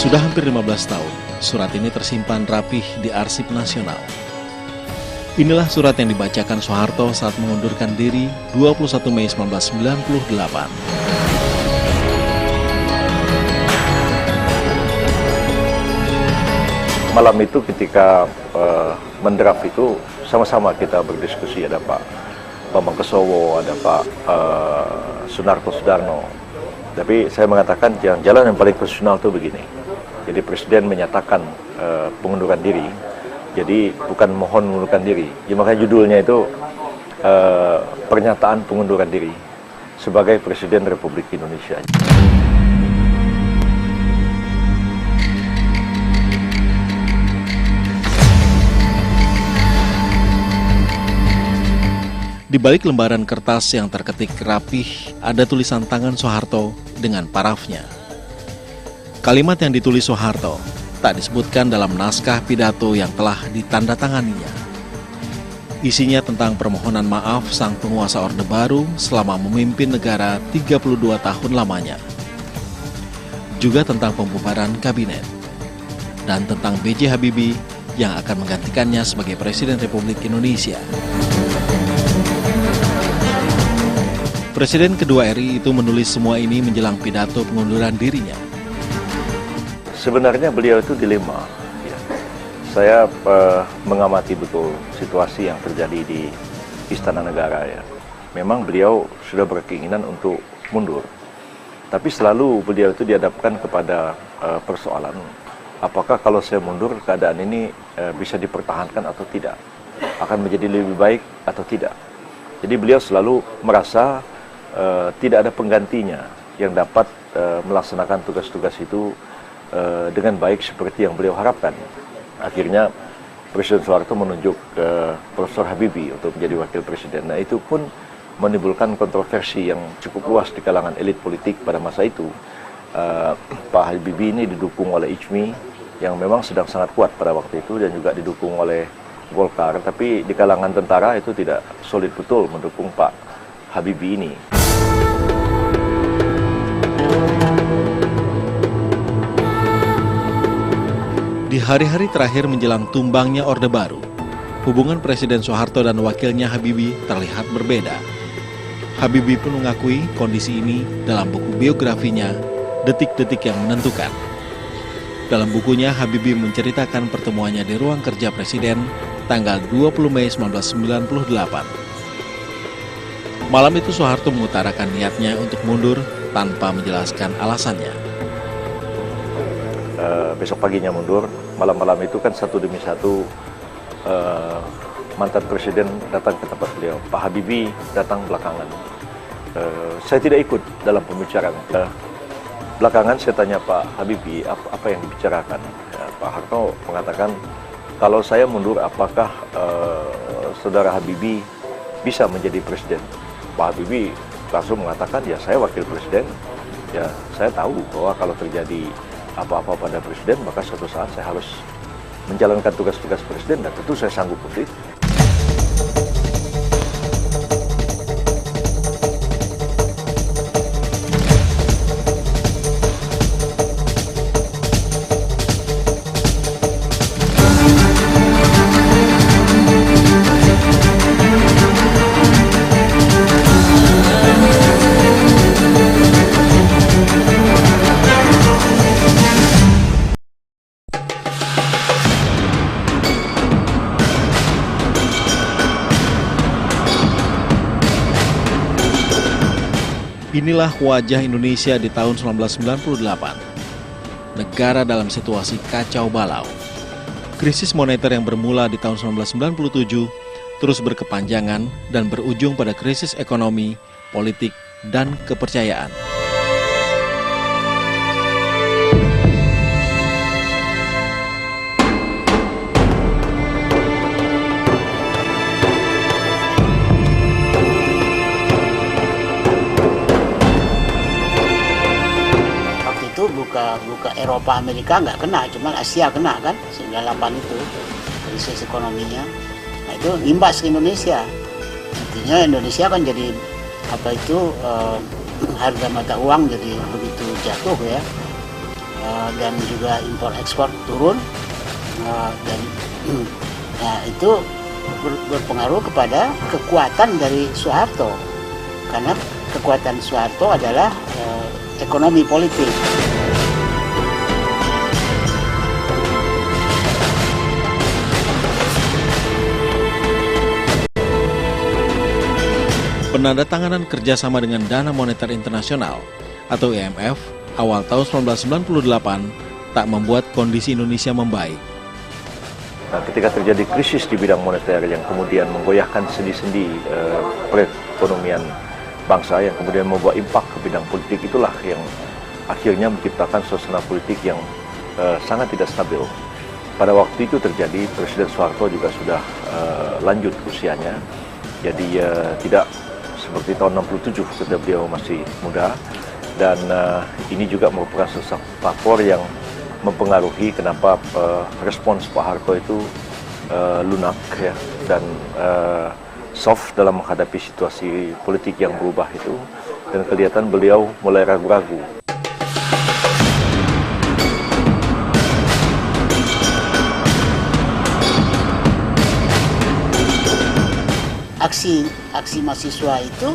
Sudah hampir 15 tahun, surat ini tersimpan rapih di Arsip Nasional. Inilah surat yang dibacakan Soeharto saat mengundurkan diri 21 Mei 1998. Malam itu ketika mendraft itu sama-sama kita berdiskusi, ada Pak Bambang Kesowo, ada Pak Sunarto Sudarno. Tapi saya mengatakan jalan yang paling konstitusional itu begini. Jadi Presiden menyatakan pengunduran diri, jadi bukan mohon mengundurkan diri. Ya, makanya judulnya itu pernyataan pengunduran diri sebagai Presiden Republik Indonesia. Di balik lembaran kertas yang terketik rapih, ada tulisan tangan Soeharto dengan parafnya. Kalimat yang ditulis Soeharto tak disebutkan dalam naskah pidato yang telah ditandatanganinya. Isinya tentang permohonan maaf sang penguasa Orde Baru selama memimpin negara 32 tahun lamanya. Juga tentang pembubaran kabinet. Dan tentang B.J. Habibie yang akan menggantikannya sebagai Presiden Republik Indonesia. Presiden kedua RI itu menulis semua ini menjelang pidato pengunduran dirinya. Sebenarnya beliau itu dilema. Ya. Saya mengamati betul situasi yang terjadi di Istana Negara. Ya. Memang beliau sudah berkeinginan untuk mundur. Tapi selalu beliau itu dihadapkan kepada persoalan, apakah kalau saya mundur keadaan ini bisa dipertahankan atau tidak? Akan menjadi lebih baik atau tidak? Jadi beliau selalu merasa tidak ada penggantinya yang dapat melaksanakan tugas-tugas itu dengan baik seperti yang beliau harapkan. Akhirnya Presiden Soeharto menunjuk Profesor Habibie untuk menjadi wakil presiden. Nah, itu pun menimbulkan kontroversi yang cukup luas di kalangan elit politik pada masa itu. Pak Habibie ini didukung oleh ICMI yang memang sedang sangat kuat pada waktu itu dan juga didukung oleh Golkar, tapi di kalangan tentara itu tidak solid betul mendukung Pak Habibie ini. Di hari-hari terakhir menjelang tumbangnya Orde Baru, hubungan Presiden Soeharto dan wakilnya Habibie terlihat berbeda. Habibie pun mengakui kondisi ini dalam buku biografinya, Detik-Detik yang Menentukan. Dalam bukunya, Habibie menceritakan pertemuannya di ruang kerja Presiden tanggal 20 Mei 1998. Malam itu Soeharto mengutarakan niatnya untuk mundur tanpa menjelaskan alasannya. Besok paginya mundur, malam-malam itu kan satu demi satu mantan presiden datang ke tempat beliau. Pak Habibie datang belakangan. Saya tidak ikut dalam pembicaraan. Belakangan saya tanya Pak Habibie apa yang dibicarakan. Pak Harto mengatakan, kalau saya mundur apakah saudara Habibie bisa menjadi presiden? Pak Habibie langsung mengatakan, ya saya wakil presiden, ya saya tahu bahwa kalau terjadi apa-apa pada presiden, maka suatu saat saya harus menjalankan tugas-tugas presiden dan tentu saya sanggup untuk itu. Inilah wajah Indonesia di tahun 1998. Negara dalam situasi kacau balau. Krisis moneter yang bermula di tahun 1997 terus berkepanjangan dan berujung pada krisis ekonomi, politik, dan kepercayaan. Buka Eropa, Amerika nggak kena, cuma Asia kena kan, 98 itu krisis ekonominya. Nah itu imbas ke Indonesia. Artinya Indonesia kan jadi harga mata uang jadi begitu jatuh ya. dan juga impor ekspor turun, dan itu berpengaruh kepada kekuatan dari Soeharto, karena kekuatan Soeharto adalah ekonomi politik. Penandatanganan kerjasama dengan Dana Moneter Internasional atau IMF awal tahun 1998 tak membuat kondisi Indonesia membaik. Nah, ketika terjadi krisis di bidang moneter yang kemudian menggoyahkan sendi-sendi perekonomian bangsa, yang kemudian membawa impak ke bidang politik, itulah yang akhirnya menciptakan suasana politik yang sangat tidak stabil. Pada waktu itu terjadi, Presiden Soeharto juga sudah lanjut usianya, jadi tidak seperti tahun 67 ketika beliau masih muda, dan ini juga merupakan sesuatu faktor yang mempengaruhi kenapa respons Pak Harto itu lunak ya, dan soft dalam menghadapi situasi politik yang berubah itu, dan kelihatan beliau mulai ragu-ragu. Aksi mahasiswa itu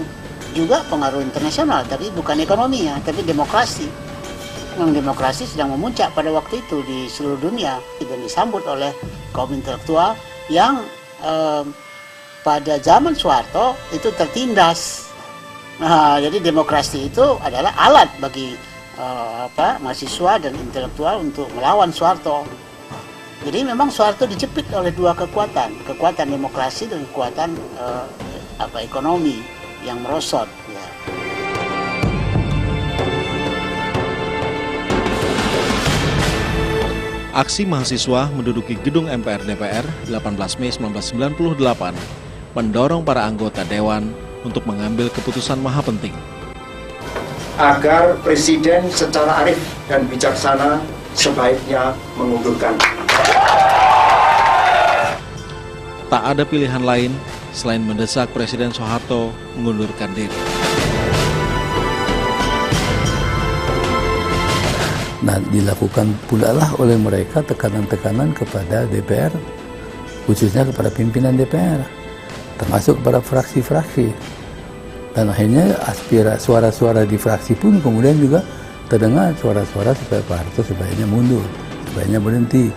juga pengaruh internasional, tapi bukan ekonomi ya, tapi demokrasi. Memang demokrasi sedang memuncak pada waktu itu di seluruh dunia, dan disambut oleh kaum intelektual yang pada zaman Soeharto itu tertindas. Nah, jadi demokrasi itu adalah alat bagi mahasiswa dan intelektual untuk melawan Soeharto. Jadi memang Soeharto dijepit oleh dua kekuatan demokrasi dan kekuatan ekonomi yang merosot. Ya. Aksi mahasiswa menduduki gedung MPR DPR 18 Mei 1998 mendorong para anggota Dewan untuk mengambil keputusan maha penting. Agar Presiden secara arif dan bijaksana sebaiknya mengundurkan. Tak ada pilihan lain selain mendesak Presiden Soeharto mengundurkan diri. Nah, dilakukan pula lah oleh mereka tekanan-tekanan kepada DPR, khususnya kepada pimpinan DPR, termasuk kepada fraksi-fraksi. Dan akhirnya suara-suara di fraksi pun kemudian juga terdengar suara-suara supaya Pak Harto sebaiknya mundur, sebaiknya berhenti.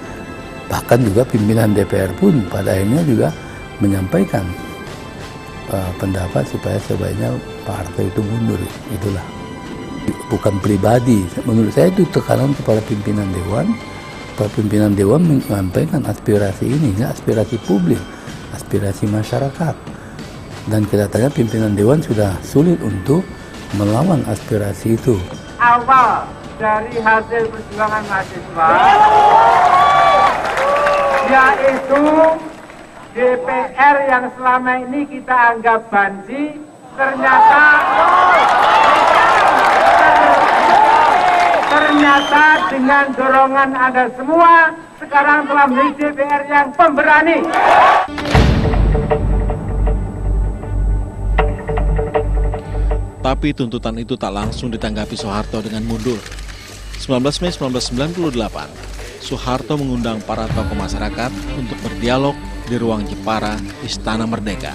Bahkan juga pimpinan DPR pun pada akhirnya juga menyampaikan pendapat supaya sebaiknya Pak Harto itu mundur. Itulah. Bukan pribadi, menurut saya itu tekanan kepada pimpinan Dewan. Para pimpinan Dewan menyampaikan aspirasi ini, aspirasi publik, aspirasi masyarakat. Dan kelihatannya pimpinan Dewan sudah sulit untuk melawan aspirasi itu. Awal dari hasil perjuangan mahasiswa, yaitu DPR yang selama ini kita anggap banci, ternyata dengan dorongan Anda semua sekarang telah menjadi DPR yang pemberani. Tapi tuntutan itu tak langsung ditanggapi Soeharto dengan mundur. 19 Mei 1998, Soeharto mengundang para tokoh masyarakat untuk berdialog di ruang Jepara, Istana Merdeka.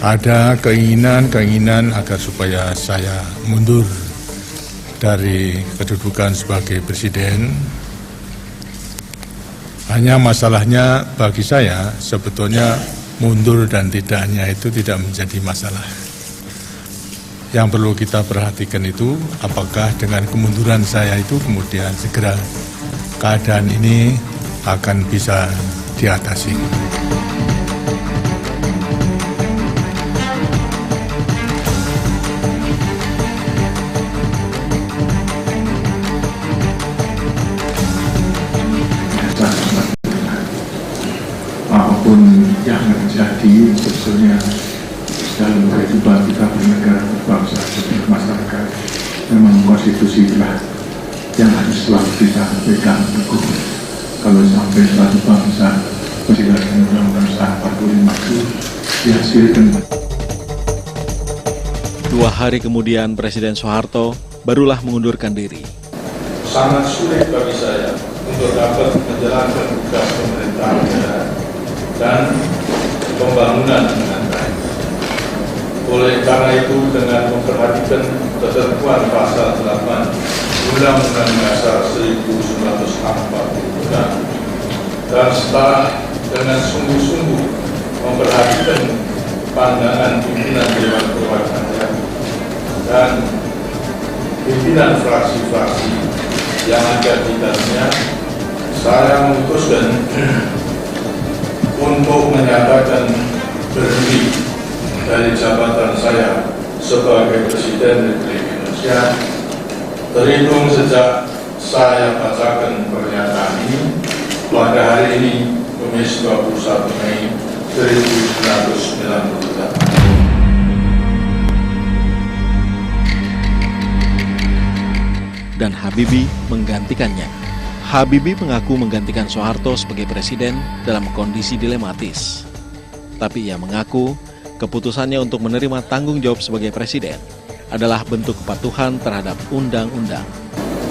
Ada keinginan agar supaya saya mundur dari kedudukan sebagai presiden. Hanya masalahnya bagi saya sebetulnya mundur dan tidaknya itu tidak menjadi masalah. Yang perlu kita perhatikan itu apakah dengan kemunduran saya itu kemudian segera keadaan ini akan bisa diatasi. Apapun yang terjadi sebetulnya dalam kehidupan kita bernegara, berbangsa, bermasyarakat, memang konstitusi itulah yang harus selalu kita pegang teguh. kalau sampai suatu bangsa berdasarkan Undang-Undang 45 itu dihasilkan. 2 hari kemudian Presiden Soeharto barulah mengundurkan diri. Sangat sulit bagi saya untuk dapat menjalankan tugas pemerintahan negara dan pembangunan dengan baik. Oleh karena itu, dengan memperhatikan ketentuan pasal 8 Undang-Undang Dasar 1945 dan setelah dengan sungguh-sungguh memperhatikan pandangan pimpinan Dewan Perwakilan Rakyat dan pimpinan fraksi-fraksi yang ada di dalamnya, saya memutuskan untuk menyatakan berhenti dari jabatan saya sebagai Presiden Republik Indonesia terhitung sejak saya bacakan pernyataan ini pada hari ini, Kamis 21 Mei 1998. Dan Habibie menggantikannya. Habibie mengaku menggantikan Soeharto sebagai presiden dalam kondisi dilematis. Tapi ia mengaku keputusannya untuk menerima tanggung jawab sebagai presiden adalah bentuk kepatuhan terhadap undang-undang.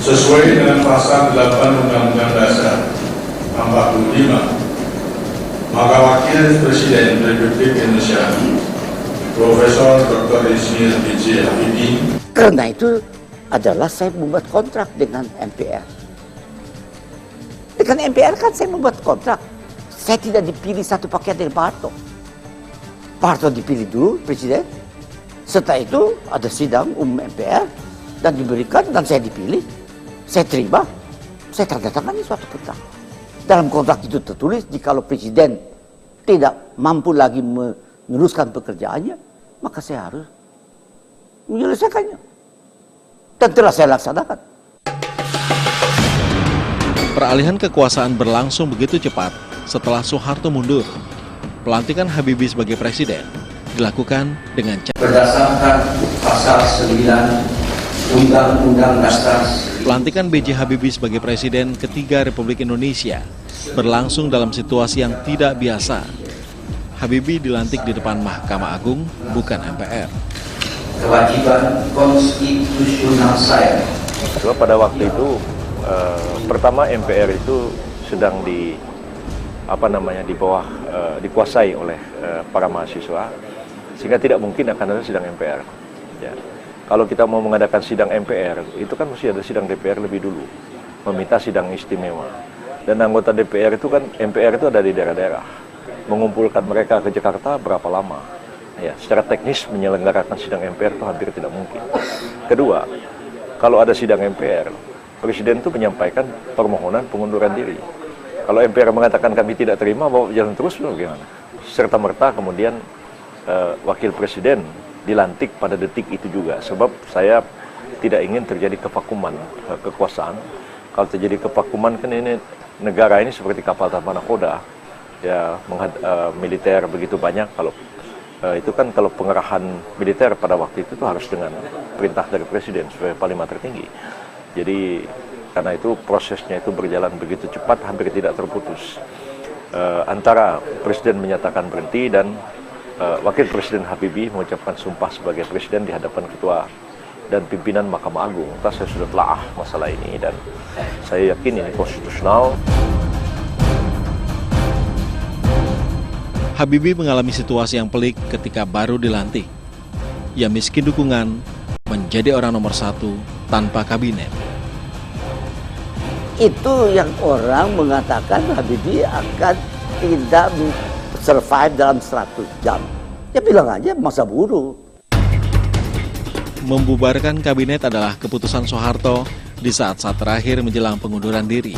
Sesuai dengan pasal 8 Undang-Undang Dasar 45, maka Wakil Presiden Republik Indonesia Profesor Dr. Insinyur B.J. Habibie. Karena itu adalah saya membuat kontrak dengan MPR. Dengan MPR kan saya membuat kontrak. Saya tidak dipilih satu paket dari Pak Harto. Pak Harto dipilih dulu presiden. Setelah itu ada sidang umum MPR dan diberikan dan saya dipilih. Saya terima. Saya tanda tangani suatu kontrak. Dalam kontrak itu tertulis jikalau presiden tidak mampu lagi meneruskan pekerjaannya, maka saya harus menyelesaikannya. Dan telah saya laksanakan. Peralihan kekuasaan berlangsung begitu cepat setelah Soeharto mundur. Pelantikan Habibie sebagai presiden dilakukan dengan berdasarkan pasal 9 Undang-Undang Dasar. Pelantikan B.J. Habibie sebagai presiden ketiga Republik Indonesia berlangsung dalam situasi yang tidak biasa. Habibie dilantik di depan Mahkamah Agung, bukan MPR. Kewajiban konstitusional saya. Sebab pada waktu itu pertama MPR itu sedang di bawah dikuasai oleh para mahasiswa, sehingga tidak mungkin akan ada sidang MPR. Ya. Kalau kita mau mengadakan sidang MPR, itu kan mesti ada sidang DPR lebih dulu, meminta sidang istimewa. Dan anggota DPR itu kan, MPR itu ada di daerah-daerah, mengumpulkan mereka ke Jakarta berapa lama. Ya, secara teknis menyelenggarakan sidang MPR itu hampir tidak mungkin. Kedua, kalau ada sidang MPR, Presiden itu menyampaikan permohonan pengunduran diri. Kalau MPR mengatakan kami tidak terima, bawa jalan terus, bagaimana? Serta-merta kemudian Wakil Presiden dilantik pada detik itu juga. Sebab saya tidak ingin terjadi kevakuman kekuasaan. Kalau terjadi kevakuman, kan ini negara ini seperti kapal tanpa nahkoda. Ya, militer begitu banyak, itu kan kalau pengerahan militer pada waktu itu tuh harus dengan perintah dari presiden sebagai panglima tertinggi. Jadi karena itu prosesnya itu berjalan begitu cepat, hampir tidak terputus. Antara presiden menyatakan berhenti dan Wakil Presiden Habibie mengucapkan sumpah sebagai presiden di hadapan ketua dan pimpinan Mahkamah Agung. Saya sudah telah masalah ini dan saya yakin ini konstitusional. Habibie mengalami situasi yang pelik ketika baru dilantik. Ia miskin dukungan, menjadi orang nomor 1 tanpa kabinet. Itu yang orang mengatakan Habibie akan tidak survive dalam 100 jam. Ya bilang aja masa buruk. Membubarkan kabinet adalah keputusan Soeharto di saat-saat terakhir menjelang pengunduran diri.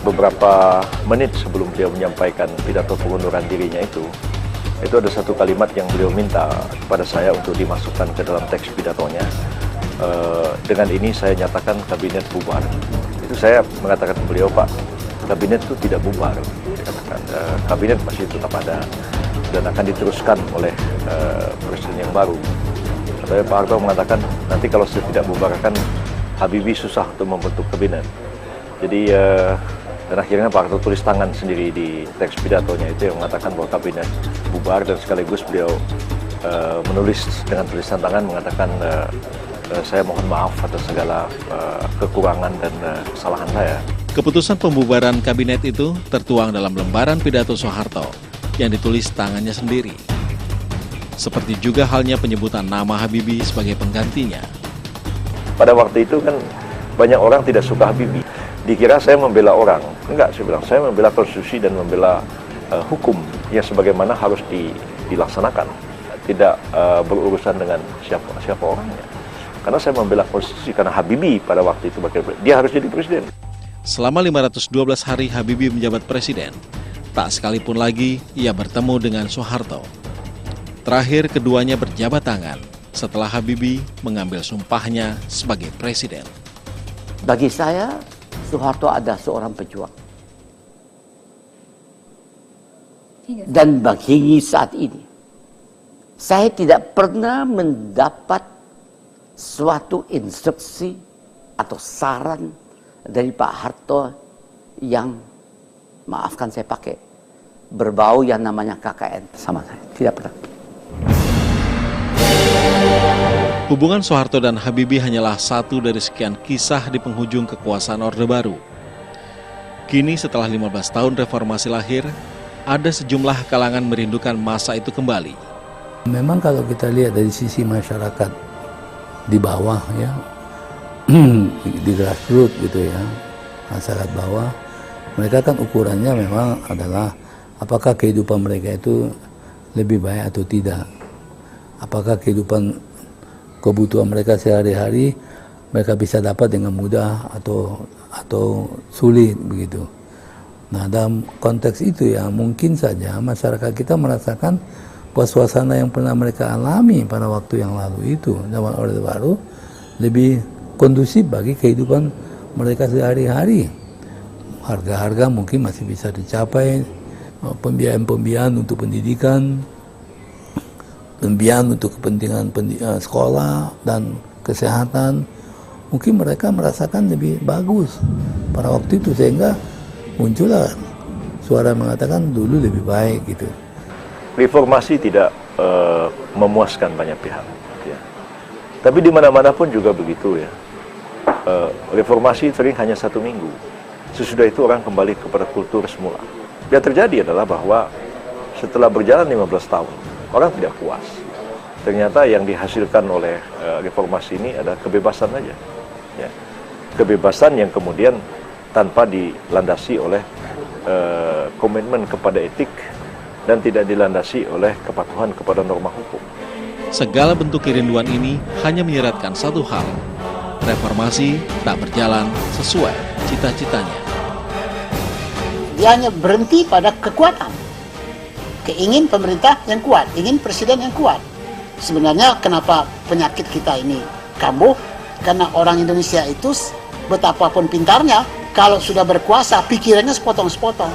Beberapa menit sebelum beliau menyampaikan pidato pengunduran dirinya itu ada satu kalimat yang beliau minta kepada saya untuk dimasukkan ke dalam teks pidatonya. Dengan ini saya nyatakan kabinet bubar. Itu saya mengatakan ke beliau, Pak, kabinet itu tidak bubar. Dikatakan, kabinet masih tetap ada dan akan diteruskan oleh presiden yang baru. Tapi Pak Harto mengatakan, nanti kalau saya tidak bubarkan, Habibie susah untuk membentuk kabinet. Jadi Dan akhirnya Pak Harto tulis tangan sendiri di teks pidatonya itu yang mengatakan bahwa kabinet bubar, dan sekaligus beliau menulis dengan tulisan tangan mengatakan saya mohon maaf atas segala kekurangan dan kesalahan saya. Keputusan pembubaran kabinet itu tertuang dalam lembaran pidato Soeharto yang ditulis tangannya sendiri. Seperti juga halnya penyebutan nama Habibie sebagai penggantinya. Pada waktu itu kan banyak orang tidak suka Habibie. Dikira saya membela orang. Enggak, saya bilang saya membela konstitusi dan membela hukum yang sebagaimana harus dilaksanakan. Tidak berurusan dengan siapa orangnya. Karena saya membela konstitusi, karena Habibie pada waktu itu dia harus jadi presiden. Selama 512 hari Habibie menjabat presiden, tak sekalipun lagi ia bertemu dengan Soeharto. Terakhir keduanya berjabat tangan setelah Habibie mengambil sumpahnya sebagai presiden. Bagi saya, Soeharto adalah seorang pejuang. Dan bagi saat ini, saya tidak pernah mendapat suatu instruksi atau saran dari Pak Harto yang, maafkan saya pakai, berbau yang namanya KKN sama saya. Tidak pernah. Hubungan Soeharto dan Habibie hanyalah satu dari sekian kisah di penghujung kekuasaan Orde Baru. Kini setelah 15 tahun reformasi lahir, ada sejumlah kalangan merindukan masa itu kembali. Memang kalau kita lihat dari sisi masyarakat di bawah ya, di grassroots gitu ya, masyarakat bawah, mereka kan ukurannya memang adalah apakah kehidupan mereka itu lebih baik atau tidak, apakah kehidupan kebutuhan mereka sehari-hari mereka bisa dapat dengan mudah atau sulit begitu. Nah, dalam konteks itu ya mungkin saja masyarakat kita merasakan bahwa suasana yang pernah mereka alami pada waktu yang lalu itu zaman Orde Baru lebih kondusif bagi kehidupan mereka sehari-hari. Harga-harga mungkin masih bisa dicapai, pembiayaan-pembiayaan untuk pendidikan, pembiayaan untuk kepentingan sekolah dan kesehatan, mungkin mereka merasakan lebih bagus pada waktu itu, sehingga muncullah suara mengatakan dulu lebih baik gitu. Reformasi tidak memuaskan banyak pihak, ya. Tapi di mana-mana pun juga begitu ya. Reformasi sering hanya 1 minggu. Sesudah itu orang kembali kepada kultur semula. Yang terjadi adalah bahwa setelah berjalan 15 tahun, orang tidak puas. Ternyata yang dihasilkan oleh reformasi ini adalah kebebasan saja, ya. Kebebasan yang kemudian tanpa dilandasi oleh komitmen kepada etik dan tidak dilandasi oleh kepatuhan kepada norma hukum. Segala bentuk kerinduan ini hanya menyeratkan satu hal: reformasi tak berjalan sesuai cita-citanya. Dia hanya berhenti pada kekuatan. Keingin pemerintah yang kuat, ingin presiden yang kuat. Sebenarnya kenapa penyakit kita ini kambuh? Karena orang Indonesia itu betapapun pintarnya, kalau sudah berkuasa pikirannya sepotong-sepotong.